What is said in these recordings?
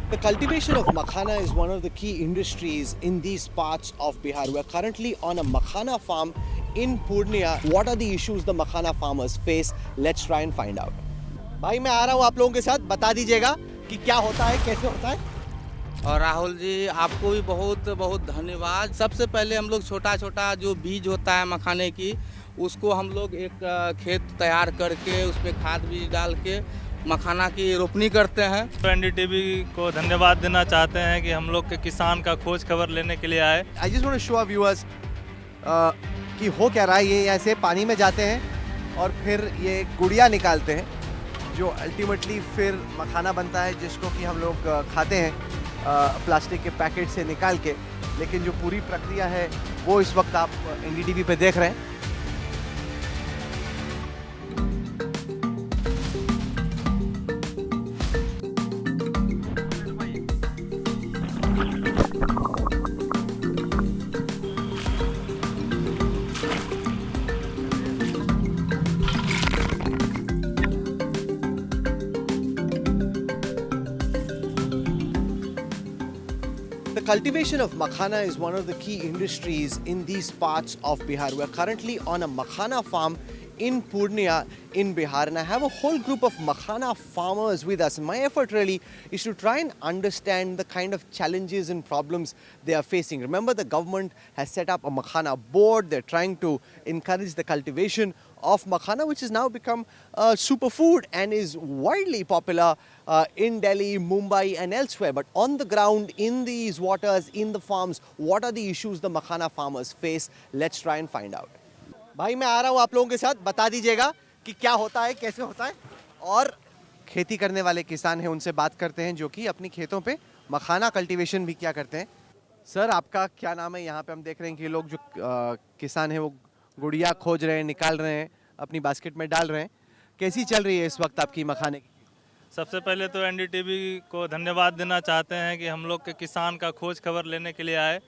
The cultivation of makhana is one of the key industries in these parts of Bihar. We are currently on a makhana farm in Purnia. What are the issues the makhana farmers face? Let's try and find out. भाई मैं आ रहा हूँ आप लोगों के साथ, बता दीजिएगा कि क्या होता है, कैसे होता है। और राहुल जी आपको भी बहुत बहुत धन्यवाद। सबसे पहले हम लोग छोटा छोटा जो बीज होता है मखाने की, उसको हम लोग एक खेत तैयार करके उस पर खाद बीज डाल के मखाना की रोपनी करते हैं। तो एनडीटीवी को धन्यवाद देना चाहते हैं कि हम लोग के किसान का खोज खबर लेने के लिए आए। I just want to show our viewers कि हो क्या रहा है। ये ऐसे पानी में जाते हैं और फिर ये गुड़िया निकालते हैं जो अल्टीमेटली फिर मखाना बनता है, जिसको कि हम लोग खाते हैं प्लास्टिक के पैकेट से निकाल के। लेकिन जो पूरी प्रक्रिया है वो इस वक्त आप एनडीटीवी पे देख रहे हैं। The cultivation of makhana is one of the key industries in these parts of Bihar. We are currently on a makhana farm in Purnia in Bihar, and I have a whole group of makhana farmers with us. My effort really is to try and understand the kind of challenges and problems they are facing. Remember, the government has set up a makhana board. They're trying to encourage the cultivation of makhana, which has now become a superfood and is widely popular in Delhi, Mumbai and elsewhere. But on the ground, in these waters, in the farms, what are the issues the makhana farmers face? Let's try and find out. भाई मैं आ रहा हूँ आप लोगों के साथ, बता दीजिएगा कि क्या होता है, कैसे होता है। और खेती करने वाले किसान हैं, उनसे बात करते हैं जो कि अपनी खेतों पे मखाना कल्टीवेशन भी क्या करते हैं। सर आपका क्या नाम है? यहाँ पे हम देख रहे हैं कि लोग जो किसान हैं वो गुड़िया खोज रहे हैं, निकाल रहे हैं, अपनी बास्केट में डाल रहे हैं। कैसी चल रही है इस वक्त आपकी मखाने की? सबसे पहले तो एनडीटीवी को धन्यवाद देना चाहते हैं कि हम लोग के किसान का खोज खबर लेने के लिए आए।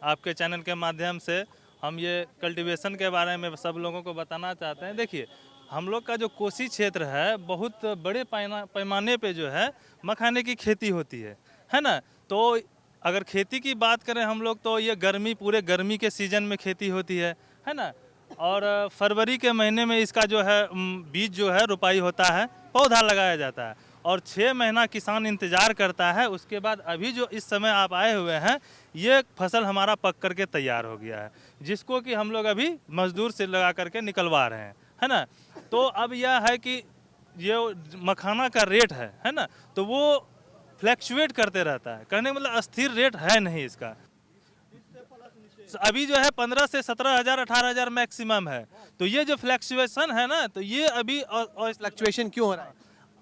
आपके चैनल के माध्यम से हम ये कल्टीवेशन के बारे में सब लोगों को बताना चाहते हैं। देखिए, हम लोग का जो कोसी क्षेत्र है, बहुत बड़े पैमाने पे जो है मखाने की खेती होती है ना। तो अगर खेती की बात करें हम लोग, तो ये पूरे गर्मी के सीजन में खेती होती है ना। और फरवरी के महीने में इसका जो है बीज जो है रोपाई होता है, पौधा लगाया जाता है और 6 महीना किसान इंतज़ार करता है। उसके बाद अभी जो इस समय आप आए हुए हैं, ये फसल हमारा पक करके तैयार हो गया है, जिसको कि हम लोग अभी मजदूर से लगा करके निकलवा रहे हैं, है ना। तो अब यह है कि ये मखाना का रेट है ना, तो वो फ्लैक्चुएट करते रहता है। कहने का मतलब स्थिर रेट है नहीं इसका। अभी जो है 15 से 17,000 18,000 मैक्सिमम है। तो ये जो फ्लैक्चुएशन है ना, तो ये अभी और फ्लक्चुएशन क्यों हो रहा है?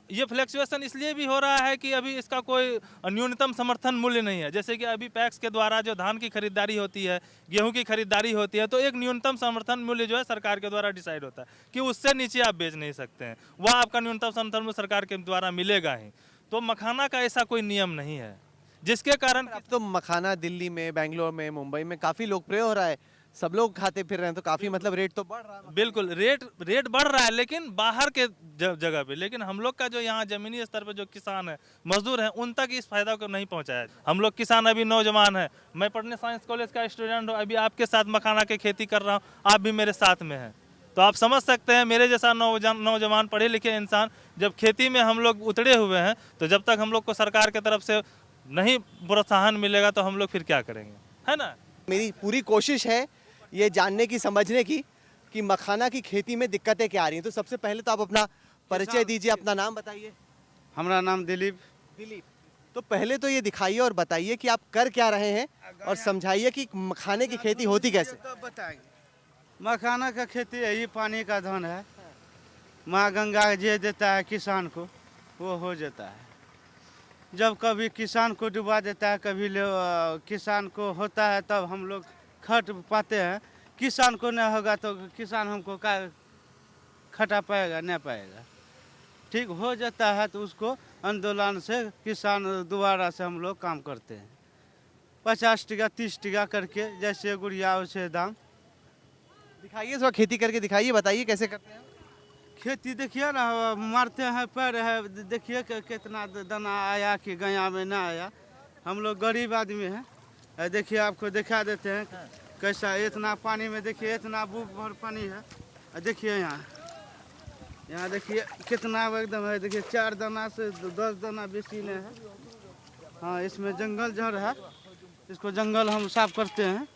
ये फ्लैक्चुएशन इसलिए भी हो रहा है कि अभी इसका कोई न्यूनतम समर्थन मूल्य नहीं है। जैसे कि अभी पैक्स के द्वारा जो धान की खरीदारी होती है, गेहूं की खरीदारी होती है, तो एक न्यूनतम समर्थन मूल्य जो है सरकार के द्वारा डिसाइड होता है कि उससे नीचे आप बेच नहीं सकते हैं। वह आपका न्यूनतम समर्थन मूल्य सरकार के द्वारा मिलेगा ही। तो मखाना का ऐसा कोई नियम नहीं है, जिसके कारण अब तो मखाना दिल्ली में, बेंगलोर में, मुंबई में काफी लोकप्रिय हो रहा है, सब लोग खाते फिर रहे हैं, तो काफी मतलब रेट तो बढ़ रहा है। बिल्कुल रेट बढ़ रहा है, लेकिन बाहर के जगह पे। लेकिन हम लोग का जो यहाँ जमीनी स्तर पे जो किसान है, मजदूर हैं, उन तक इस फायदा को नहीं पहुँचाया। हम लोग किसान अभी नौजवान है, मैं पटना साइंस कॉलेज का स्टूडेंट हूँ, अभी आपके साथ मखाना की खेती कर रहा हूँ, आप भी मेरे साथ में हैं। तो आप समझ सकते हैं, मेरे जैसा नौजवान पढ़े लिखे इंसान जब खेती में हम लोग उतरे हुए हैं, तो जब तक हम लोग को सरकार की तरफ से नहीं प्रोत्साहन मिलेगा तो हम लोग फिर क्या करेंगे, है ना। मेरी पूरी कोशिश है ये जानने की, समझने की कि मखाना की खेती में दिक्कतें क्या आ रही हैं। तो सबसे पहले तो आप अपना परिचय दीजिए, अपना नाम बताइए। हमारा नाम दिलीप। दिलीप, तो पहले तो ये दिखाइए और बताइए कि आप कर क्या रहे हैं और समझाइए कि मखाने की खेती होती कैसे। मखाना का खेती यही पानी का धन है। माँ गंगा जे देता है किसान को, वो हो जाता है। जब कभी किसान को डुबा देता है, कभी किसान को होता है, तब हम लोग खट पाते हैं। किसान को नहीं होगा तो किसान हमको क्या खटा पाएगा, नहीं पाएगा। ठीक हो जाता है तो उसको आंदोलन से किसान दोबारा से हम लोग काम करते हैं। 50 टका 30 टका करके, जैसे गुड़िया वैसे दाम। दिखाइए थोड़ा, खेती करके दिखाइए, बताइए कैसे करते हैं। खेती देखिए ना, मारते हैं पैर है, देखिए कितना दाना आया कि गया में ना आया। हम लोग गरीब आदमी हैं। देखिए आपको दिखा देते हैं कैसा इतना पानी में, देखिए इतना बुक भर पानी है। देखिए यहाँ देखिए कितना एकदम है। देखिए 4 दाना से 10 दाना बेसी नहीं है। हाँ, इसमें जंगल जड़ है, इसको जंगल हम साफ करते हैं।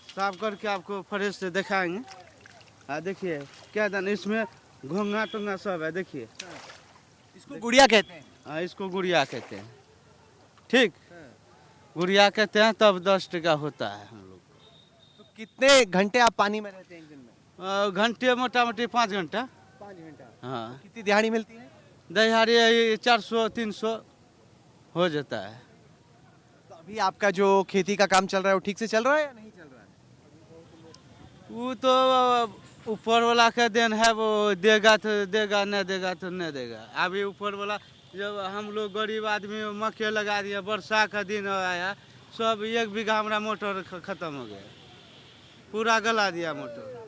साफ करके आपको फ्रेश से दिखाएंगे। देखिए क्या दाना, इसमें घोंगा टोंगा सब है। देखिए इसको गुड़िया कहते हैं। हाँ, इसको गुड़िया कहते हैं। ठीक, गुड़िया कहते हैं। तब 10 टका होता है हम लोग। तो कितने घंटे आप पानी में रहते हैं एक दिन में? घंटे मोटा मोटी 5 घंटा। 5 घंटा। हाँ, कितनी दिहाड़ी मिलती है? दिहाड़ी 400-300 हो जाता है। तो अभी आपका जो खेती का काम चल रहा है वो ठीक से चल रहा है या नहीं चल रहा है? वो तो ऊपर वाला का देन है, वो देगा तो देगा, नहीं देगा तो नहीं देगा। अभी ऊपर वाला, जब हम लोग गरीब आदमी मक्के लगा दिया, वर्षा का दिन आया, सब 1 बीघा हमारा मोटर खत्म हो गया, पूरा गला दिया मोटर।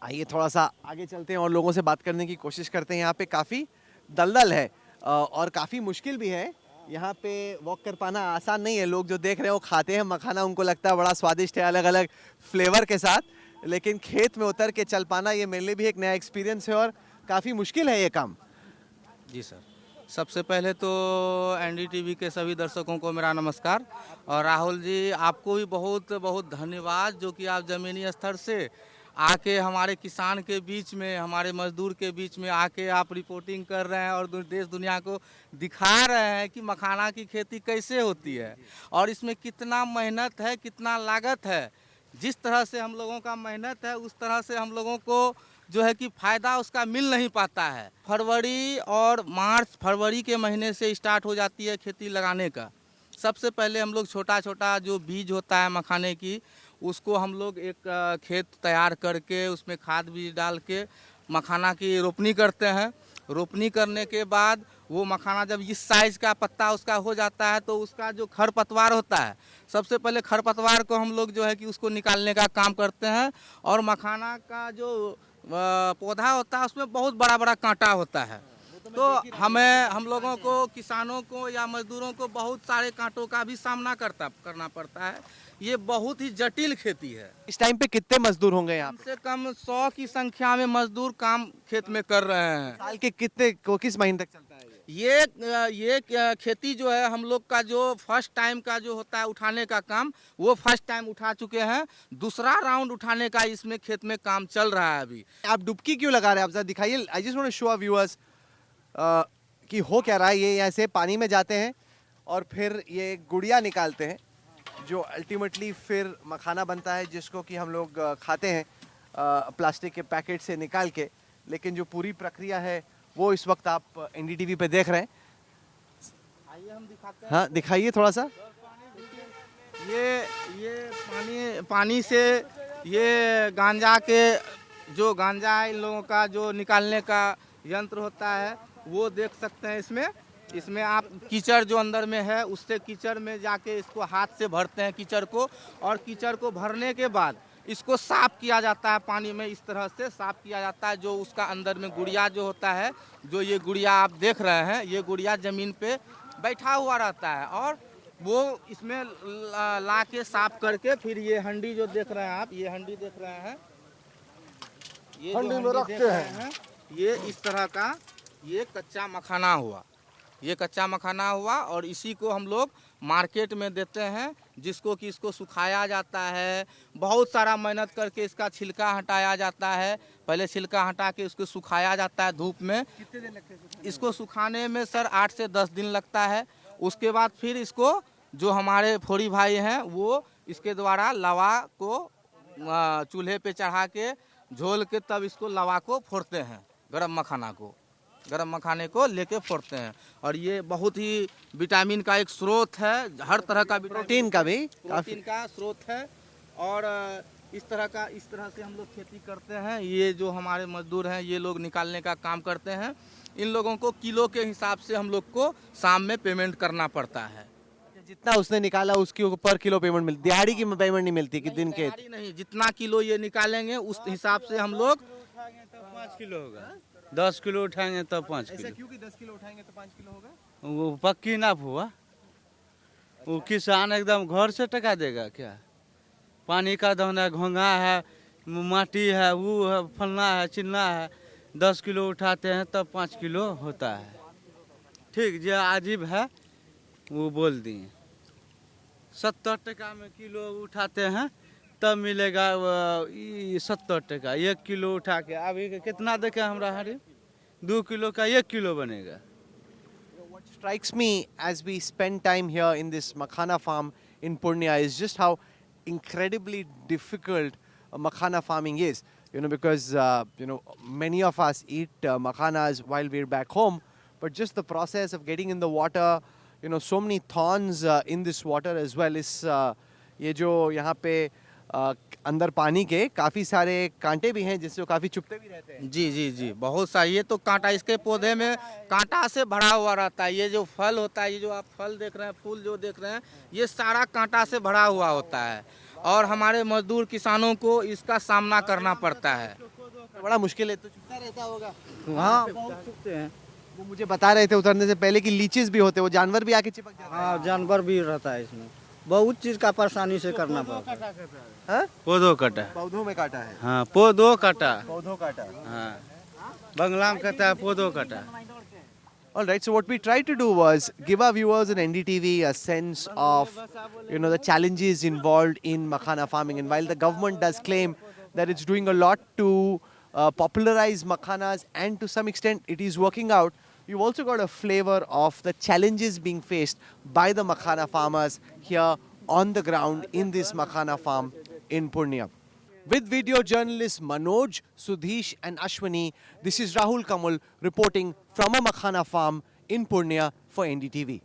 आइए थोड़ा सा आगे चलते हैं और लोगों से बात करने की कोशिश करते हैं। यहाँ पे काफ़ी दलदल है और काफ़ी मुश्किल भी है। यहाँ पे वॉक कर पाना आसान नहीं है। लोग जो देख रहे हैं वो खाते हैं मखाना, उनको लगता है बड़ा स्वादिष्ट है अलग अलग फ्लेवर के साथ, लेकिन खेत में उतर के चल पाना ये मेरे लिए भी एक नया एक्सपीरियंस है और काफ़ी मुश्किल है ये काम। जी सर, सबसे पहले तो एनडीटीवी के सभी दर्शकों को मेरा नमस्कार। और राहुल जी, आपको भी बहुत बहुत धन्यवाद, जो कि आप ज़मीनी स्तर से आके हमारे किसान के बीच में, हमारे मजदूर के बीच में आके आप रिपोर्टिंग कर रहे हैं और देश दुनिया को दिखा रहे हैं कि मखाना की खेती कैसे होती है और इसमें कितना मेहनत है, कितना लागत है। जिस तरह से हम लोगों का मेहनत है, उस तरह से हम लोगों को जो है कि फ़ायदा उसका मिल नहीं पाता है। फरवरी और मार्च, फरवरी के महीने से स्टार्ट हो जाती है खेती लगाने का। सबसे पहले हम लोग छोटा छोटा जो बीज होता है मखाने की, उसको हम लोग एक खेत तैयार करके उसमें खाद बीज डाल के मखाना की रोपनी करते हैं। रोपनी करने के बाद वो मखाना जब इस साइज़ का पत्ता उसका हो जाता है, तो उसका जो खरपतवार होता है, सबसे पहले खरपतवार को हम लोग जो है कि उसको निकालने का काम करते हैं। और मखाना का जो पौधा होता है उसमें बहुत बड़ा बड़ा कांटा होता है, तो हम लोगों को, किसानों को या मजदूरों को बहुत सारे कांटों का भी सामना करना पड़ता है। ये बहुत ही जटिल खेती है। इस टाइम पे कितने मजदूर होंगे यहाँ कम पे? से कम 100 की संख्या में मजदूर काम खेत में कर रहे हैं। साल के किस महीने तक चलता है ये खेती जो है हम लोग का, जो फर्स्ट टाइम का जो होता है उठाने का काम, वो फर्स्ट टाइम उठा चुके हैं। दूसरा राउंड उठाने का इसमें खेत में काम चल रहा है अभी। आप डुबकी क्यों लगा रहे हैं? आप जरा दिखाइए। I just want to show our viewers कि हो क्या रहा है। ये ऐसे पानी में जाते हैं और फिर ये गुड़िया निकालते हैं, जो अल्टीमेटली फिर मखाना बनता है, जिसको कि हम लोग खाते हैं प्लास्टिक के पैकेट से निकाल के। लेकिन जो पूरी प्रक्रिया है वो इस वक्त आप एनडीटीवी पे देख रहे हैं। आइए हम दिखाते हैं। हाँ, दिखाइए थोड़ा सा। ये पानी से ये गांजा के, जो गांजा है इन लोगों का जो निकालने का यंत्र होता है, वो देख सकते हैं। इसमें आप कीचड़ जो अंदर में है, उससे कीचड़ में जाके इसको हाथ से भरते हैं कीचड़ को, और कीचड़ को भरने के बाद इसको साफ किया जाता है। पानी में इस तरह से साफ किया जाता है। जो उसका अंदर में गुड़िया जो होता है, जो ये गुड़िया आप देख रहे हैं, ये गुड़िया ज़मीन पे बैठा हुआ रहता है और वो इसमें ला के साफ करके फिर ये हंडी जो देख रहे हैं आप, ये हंडी देख रहे हैं, ये हंडी में रखते हैं। ये इस तरह का ये कच्चा मखाना हुआ, ये कच्चा मखाना हुआ और इसी को हम लोग मार्केट में देते हैं, जिसको कि इसको सुखाया जाता है। बहुत सारा मेहनत करके इसका छिलका हटाया जाता है। पहले छिलका हटा के उसको सुखाया जाता है धूप में। कितने दिन लगते हैं इसको सुखाने में सर 8 से 10 दिन लगता है। उसके बाद फिर इसको जो हमारे फोड़ी भाई हैं, वो इसके द्वारा लवा को चूल्हे पे चढ़ा के झोल के तब इसको लवा को फोड़ते हैं। गरम मखाने को लेके फोड़ते हैं। और ये बहुत ही विटामिन का एक स्रोत है, हर तरह का प्रोटीन का भी प्रोटीन का स्रोत है। और इस तरह से हम लोग खेती करते हैं। ये जो हमारे मजदूर हैं, ये लोग निकालने का काम करते हैं। इन लोगों को किलो के हिसाब से हम लोग को शाम में पेमेंट करना पड़ता है। जितना उसने निकाला उसकी पर किलो पेमेंट मिलती, दिहाड़ी की पेमेंट नहीं मिलती कि दिन के? नहीं, जितना किलो ये निकालेंगे उस हिसाब से हम लोग 5 किलो होगा। 10 किलो उठाएंगे तब 5 ऐसा किलो। क्यों कि 10 किलो उठाएंगे तो 5 किलो होगा? वो पक्की नाप हुआ। वो किसान एकदम घर से टका देगा क्या? पानी का धन है, घोंघा है, माटी है, वो है, फलना है, चिलना है। 10 किलो उठाते हैं तब 5 किलो होता है। ठीक, जो अजीब है वो बोल दिए। 70 टका में किलो उठाते हैं तब मिलेगा 70 टका। 1 किलो उठा के अभी कितना देखे हमरा हरी? 2 किलो का 1 किलो बनेगा। What strikes me as we spend time here in this makhana farm in Purnia is just how incredibly difficult makhana farming is. Because many of us eat makhanas while we're back home, but just the process of getting in the water, so many thorns in this water as well is ये जो यहाँ पे अंदर पानी के काफ़ी सारे कांटे भी हैं जिससे वो काफ़ी चुभते भी रहते हैं। जी जी जी, बहुत सारी। ये तो कांटा, इसके पौधे में कांटा से भरा हुआ रहता है। ये जो फल होता है, ये जो आप फल देख रहे हैं, फूल जो देख रहे हैं, ये सारा कांटा से भरा हुआ होता है और हमारे मजदूर किसानों को इसका सामना करना पड़ता है। बड़ा मुश्किल है, तो चुभता रहता होगा। हाँ, बहुत चुभते हैं। वो मुझे बता रहे थे उतरने से पहले कि लीचेस भी होते हैं, वो जानवर भी आके चिपक जाते हैं। हाँ, जानवर भी रहता है इसमें। बहुत चीज का परेशानी से करना पड़ता है। हाँ? पौधों कटा। पौधों में काटा है। हाँ, पौधों कटा। पौधों काटा। हाँ, बंगला में कहता है पौधों कटा। All right, so what we tried to do was give our viewers in NDTV a sense of, the challenges involved in makhana farming. And while the government does claim that it's doing a lot to popularize makhanas and to some extent it is working out, you've also got a flavor of the challenges being faced by the makhana farmers here on the ground in this makhana farm in Purnia. With video journalists Manoj, Sudhish and Ashwani, this is Rahul Kamal reporting from a makhana farm in Purnia for NDTV.